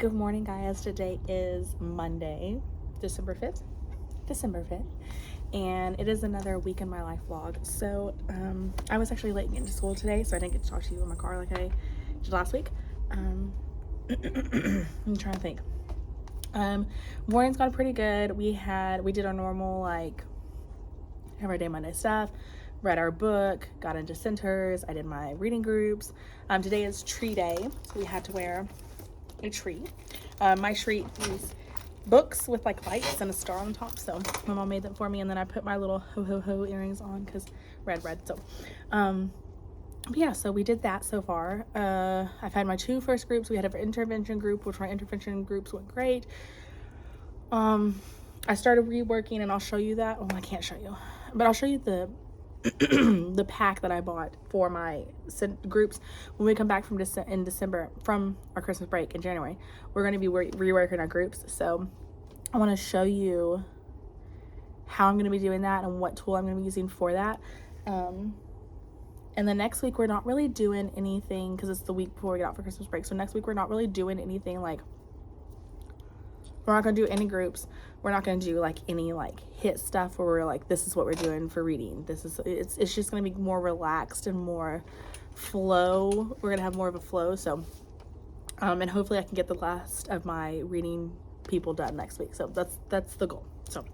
Good morning, guys. Today is Monday, December 5th. And it is another week in my life vlog. So I was actually late getting to school today, so I didn't get to talk to you in my car like I did last week. I'm trying to think. Morning's gone pretty good. We did our normal like everyday Monday stuff, read our book, got into centers, I did my reading groups. Today is tree day, so we had to wear a tree. My tree is books with like lights and a star on the top, so my mom made them for me, and then I put my little ho earrings on because red. So yeah, so we did that so far. I've had my two first groups. We had an intervention group, which my intervention groups went great. I started reworking, and I'll show you that. Oh, I can't show you, but I'll show you the the pack that I bought for my groups when we come back from in December from our Christmas break in January. We're going to be reworking our groups, so I want to show you how I'm going to be doing that and what tool I'm going to be using for that. And then next week we're not really doing anything because it's the week before we get out for Christmas break. So next week we're not really doing anything like, we're not going to do any groups. We're not going to do like any like hit stuff where we're like, this is what we're doing for reading. It's just going to be more relaxed and more flow. We're going to have more of a flow. So, and hopefully I can get the last of my reading people done next week. So that's the goal. So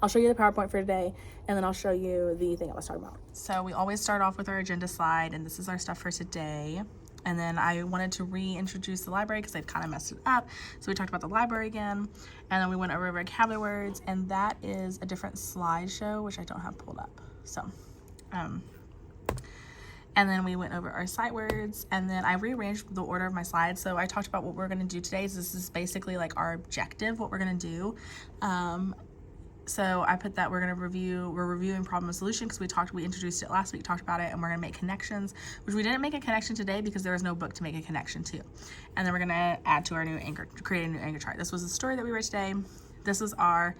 I'll show you the PowerPoint for today, and then I'll show you the thing I was talking about. So we always start off with our agenda slide, and this is our stuff for today. And then I wanted to reintroduce the library because they've kind of messed it up. So we talked about the library again, and then we went over vocabulary words, and that is a different slideshow, which I don't have pulled up. So, and then we went over our sight words, and then I rearranged the order of my slides. So I talked about what we're gonna do today. So this is basically like our objective, what we're gonna do. So I put that we're reviewing problem and solution because we introduced it last week, talked about it, and we're gonna make connections, which we didn't make a connection today because there was no book to make a connection to. And then we're gonna add to our new anchor, create a new anchor chart. This was the story that we read today. This is our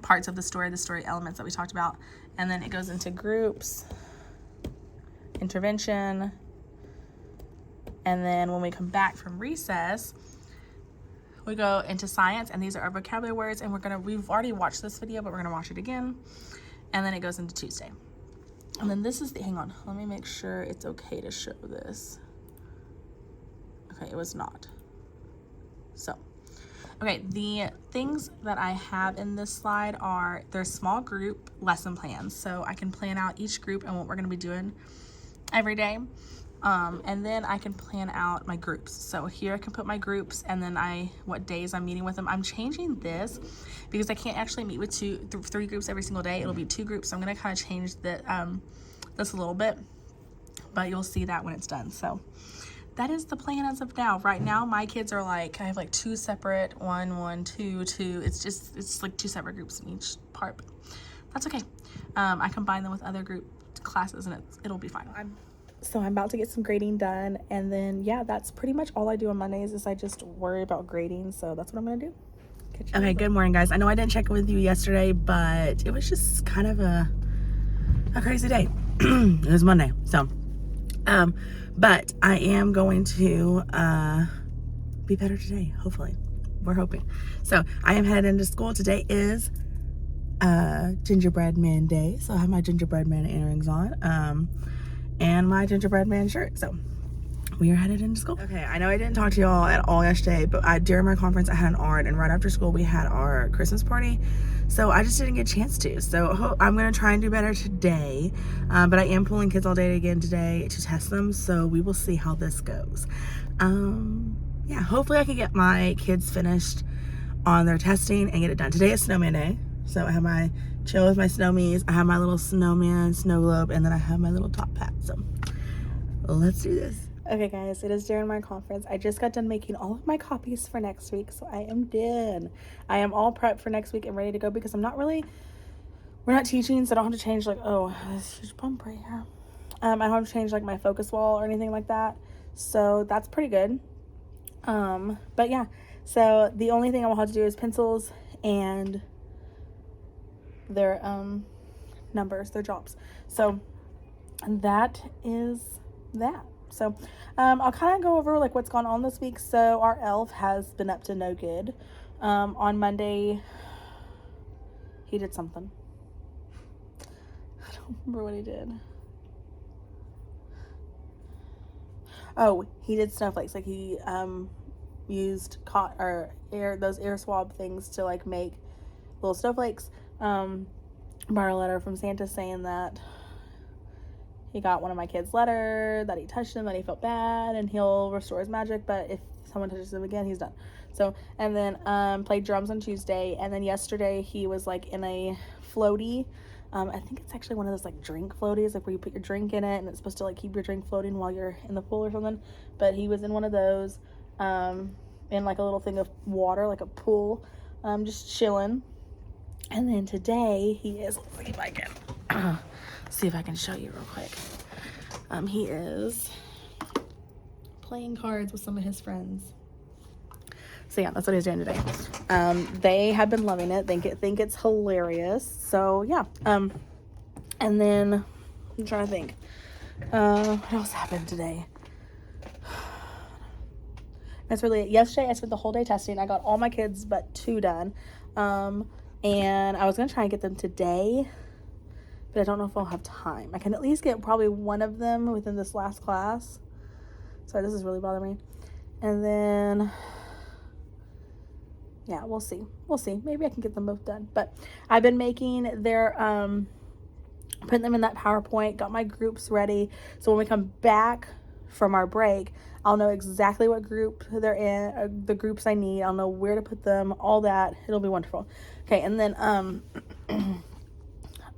parts of the story elements that we talked about. And then it goes into groups, intervention, and then when we come back from recess, we go into science, and these are our vocabulary words, and we've already watched this video, but we're gonna watch it again. And then it goes into Tuesday. And then this is hang on, let me make sure it's okay to show this. Okay, it was not. So, okay, the things that I have in this slide are their small group lesson plans. So I can plan out each group and what we're gonna be doing every day. And then I can plan out my groups. So here I can put my groups, and then what days I'm meeting with them. I'm changing this because I can't actually meet with three groups every single day. It'll be 2 groups. So I'm gonna kind of change this a little bit, but you'll see that when it's done. So that is the plan as of now. Right now, my kids are like, I have like 2 separate, 1, 2, 2. It's like 2 separate groups in each part. But that's okay. I combine them with other group classes, and it'll be fine. So I'm about to get some grading done, and then yeah, that's pretty much all I do on Mondays is I just worry about grading. So that's what I'm gonna do. Okay, good morning, guys. I know I didn't check in with you yesterday, but it was just kind of a crazy day. It was Monday, so but I am going to be better today, hopefully. We're hoping. So I am headed into school. Today is gingerbread man day, so I have my gingerbread man earrings on, and my gingerbread man shirt. So we are headed into school. Okay, I know I didn't talk to y'all at all yesterday, but during my conference I had an art, and right after school we had our Christmas party, so I just didn't get a chance to. So I'm gonna try and do better today, but I am pulling kids all day again today to test them, so we will see how this goes. Yeah, hopefully I can get my kids finished on their testing and get it done. Today is snowman day, so I have my chill with my snowmies, I have my little snowman snow globe, and then I have my little top hat. So let's do this. Okay, guys, it is during my conference. I just got done making all of my copies for next week, so I am done. I am all prepped for next week and ready to go because we're not teaching, so I don't have to change like, oh, this huge bump right here. I don't have to change like my focus wall or anything like that, so that's pretty good. But yeah, so the only thing I will have to do is pencils and their numbers, their jobs. So that is that. So I'll kind of go over like what's gone on this week. So our elf has been up to no good. On Monday, he did something. I don't remember what he did. Oh, he did snowflakes. Like he used those air swab things to like make little snowflakes. Brought a letter from Santa saying that he got one of my kids' letter, that he touched him, that he felt bad, and he'll restore his magic, but if someone touches him again, he's done. So, and then played drums on Tuesday, and then yesterday he was like in a floaty. I think it's actually one of those like drink floaties, like where you put your drink in it and it's supposed to like keep your drink floating while you're in the pool or something. But he was in one of those, in like a little thing of water, like a pool, just chilling. And then today he is, let's see if I can see if I can show you real quick. He is playing cards with some of his friends. So yeah, that's what he's doing today. They have been loving it. Think it's hilarious. So yeah. And then I'm trying to think. What else happened today? That's really it. Yesterday I spent the whole day testing. I got all my kids but 2 done. And I was gonna try and get them today, but I don't know if I'll have time. I can at least get probably one of them within this last class. Sorry, this is really bothering me. And then yeah, we'll see. Maybe I can get them both done. But I've been making their putting them in that PowerPoint, got my groups ready. So when we come back from our break, I'll know exactly what group they're in, the groups I need. I'll know where to put them, all that. It'll be wonderful. Okay, and then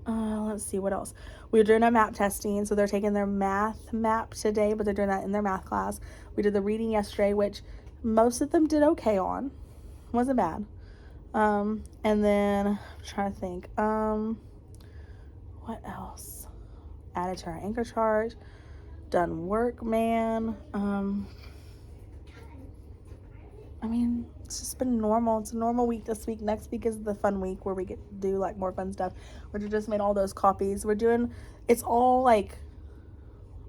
let's see what else. We're doing our map testing, so they're taking their math map today, but they're doing that in their math class. We did the reading yesterday, which most of them did okay on. Wasn't bad. And then I'm trying to think. What else? Added to our anchor chart. Done work, man. I mean, it's just been normal. It's a normal week this week. Next week is the fun week where we get to do like more fun stuff. We just made all those copies. It's all like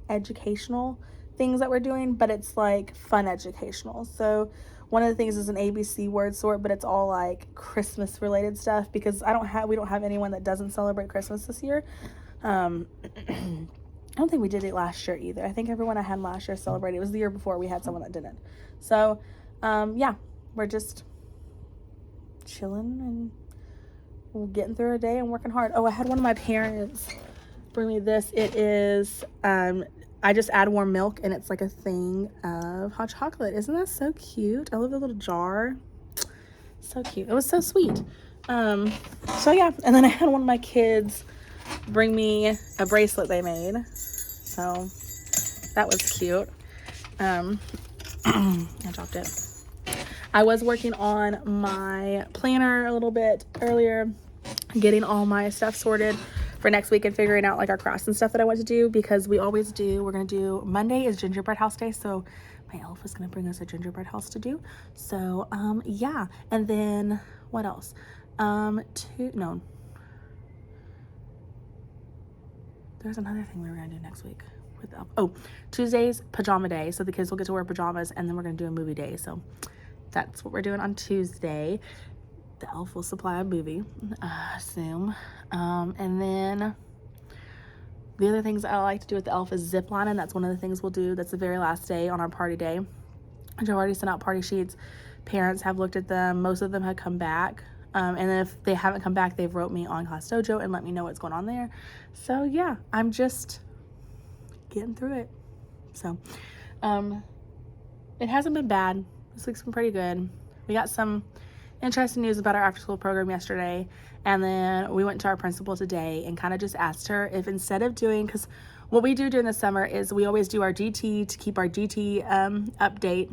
educational things that we're doing, but it's like fun educational. So one of the things is an ABC word sort, but it's all like Christmas related stuff because we don't have anyone that doesn't celebrate Christmas this year. I don't think we did it last year either. I think everyone I had last year celebrated. It was the year before we had someone that didn't. So, yeah, we're just chilling and getting through our day and working hard. Oh, I had one of my parents bring me this. It is, I just add warm milk and it's like a thing of hot chocolate. Isn't that so cute? I love the little jar. So cute. It was so sweet. So yeah, and then I had one of my kids bring me a bracelet they made. So that was cute. I dropped it. I was working on my planner a little bit earlier, getting all my stuff sorted for next week and figuring out like our crafts and stuff that I want to do because we're going to do, Monday is gingerbread house day. So my elf is going to bring us a gingerbread house to do. So, yeah. And then what else? There's another thing we were going to do next week. Tuesday's pajama day. So the kids will get to wear pajamas and then we're going to do a movie day. So that's what we're doing on Tuesday. The elf will supply a movie, assume. And then the other things I like to do with the elf is zip line, and that's one of the things we'll do. That's the very last day on our party day. I've already sent out party sheets. Parents have looked at them. Most of them have come back. And then if they haven't come back, they've wrote me on Class Dojo and let me know what's going on there. So yeah, I'm just getting through it. So, it hasn't been bad. This week's been pretty good. We got some interesting news about our after school program yesterday, and then we went to our principal today and kind of just asked her if instead of doing, because what we do during the summer is we always do our GT to keep our GT update,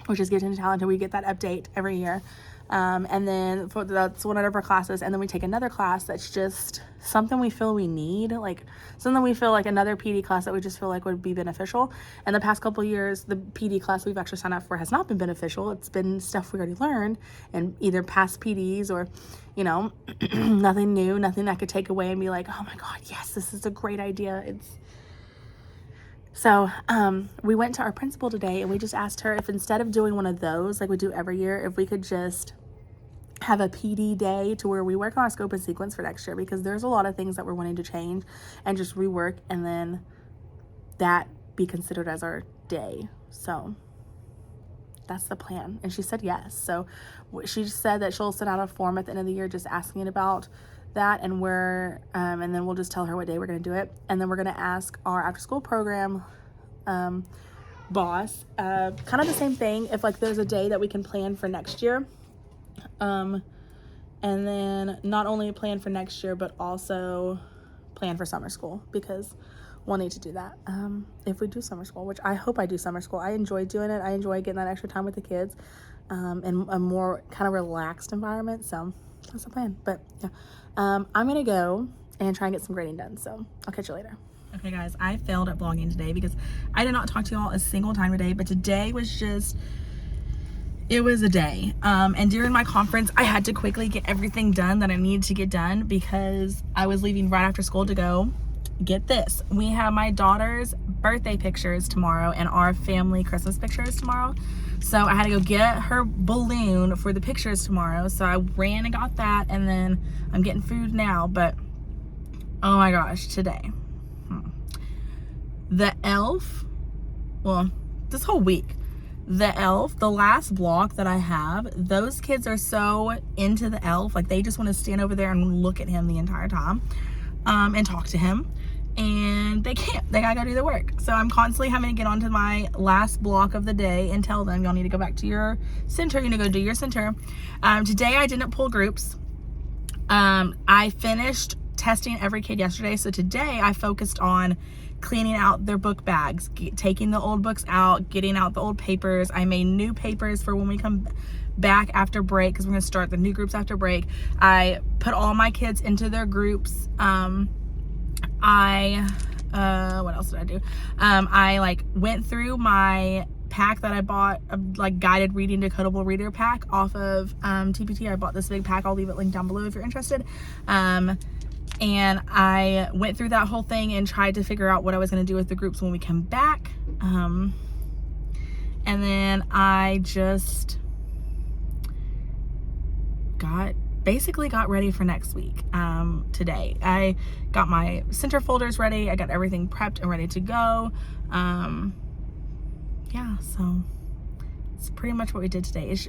which is Get Into Talent, and we get that update every year. And then that's one of our classes, and then we take another class that's just something we feel we need, like something we feel like another PD class that we just feel like would be beneficial. And the past couple of years, the PD class we've actually signed up for has not been beneficial. It's been stuff we already learned and either past PDs or, you know, nothing new, nothing I could take away and be like, oh my God, yes, this is a great idea. So we went to our principal today and we just asked her if instead of doing one of those like we do every year, if we could just have a PD day to where we work on our scope and sequence for next year, because there's a lot of things that we're wanting to change and just rework, and then that be considered as our day. So that's the plan. And she said yes. So she just said that she'll send out a form at the end of the year just asking about that, and we're and then we'll just tell her what day we're going to do it, and then we're going to ask our after school program boss kind of the same thing, if like there's a day that we can plan for next year, and then not only plan for next year but also plan for summer school, because we'll need to do that if we do summer school, which I hope I do summer school. I enjoy doing it. I enjoy getting that extra time with the kids in a more kind of relaxed environment. So that's the plan. But yeah, I'm gonna go and try and get some grading done, so I'll catch you later. Okay guys, I failed at vlogging today because I did not talk to y'all a single time today, but today was just, it was a day. And during my conference, I had to quickly get everything done that I needed to get done because I was leaving right after school to go. Get this, we have my daughter's birthday pictures tomorrow and our family Christmas pictures tomorrow. So I had to go get her balloon for the pictures tomorrow. So I ran and got that, and then I'm getting food now. But oh my gosh, today. The elf, well, this whole week, the elf, the last block that I have, those kids are so into the elf. Like they just want to stand over there and look at him the entire time and talk to him. And they can't, they gotta go do their work. So I'm constantly having to get onto my last block of the day and tell them, y'all need to go back to your center, you need to go do your center. Today I didn't pull groups. I finished testing every kid yesterday, so today I focused on cleaning out their book bags, taking the old books out, getting out the old papers. I made new papers for when we come back after break, because we're gonna start the new groups after break. I put all my kids into their groups. What else did I do? I like went through my pack that I bought, like guided reading decodable reader pack off of TPT. I bought this big pack. I'll leave it linked down below if you're interested. And I went through that whole thing and tried to figure out what I was going to do with the groups when we come back. And then I just basically got ready for next week. Today I got my center folders ready. I got everything prepped and ready to go. Yeah, so it's pretty much what we did today. It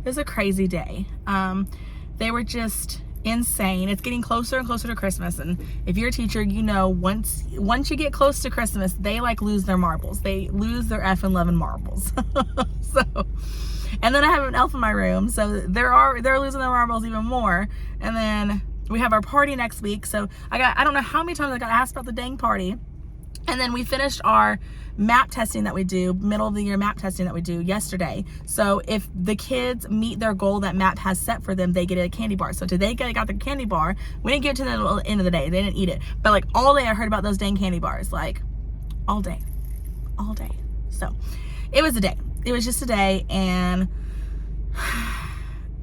was a crazy day. They were just insane. It's getting closer and closer to Christmas, and if you're a teacher, you know once you get close to Christmas, they like lose their marbles. They lose their effing loving marbles. So, and then I have an elf in my room, so they're losing their marbles even more. And then we have our party next week. So I don't know how many times I got asked about the dang party. And then we finished our map testing that we do, middle of the year map testing that we do yesterday. So if the kids meet their goal that MAP has set for them, they get a candy bar. So today they got the candy bar. We didn't get to the end of the day. They didn't eat it. But like all day I heard about those dang candy bars, like all day. So it was a day. It was just a day, and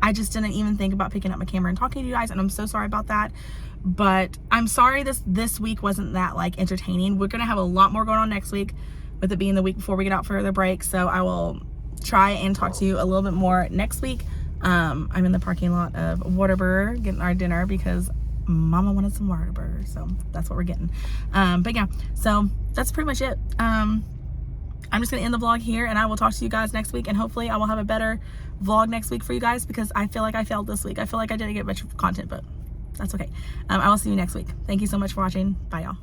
I just didn't even think about picking up my camera and talking to you guys, and I'm so sorry about that. But I'm sorry this week wasn't that like entertaining. We're gonna have a lot more going on next week, with it being the week before we get out for the break. So I will try and talk to you a little bit more next week. I'm in the parking lot of Whataburger getting our dinner because Mama wanted some Whataburger, so that's what we're getting. But yeah, so that's pretty much it. I'm just gonna end the vlog here, and I will talk to you guys next week, and hopefully I will have a better vlog next week for you guys, because I feel like I failed this week. I feel like I didn't get much content, but that's okay. I will see you next week. Thank you so much for watching. Bye, y'all.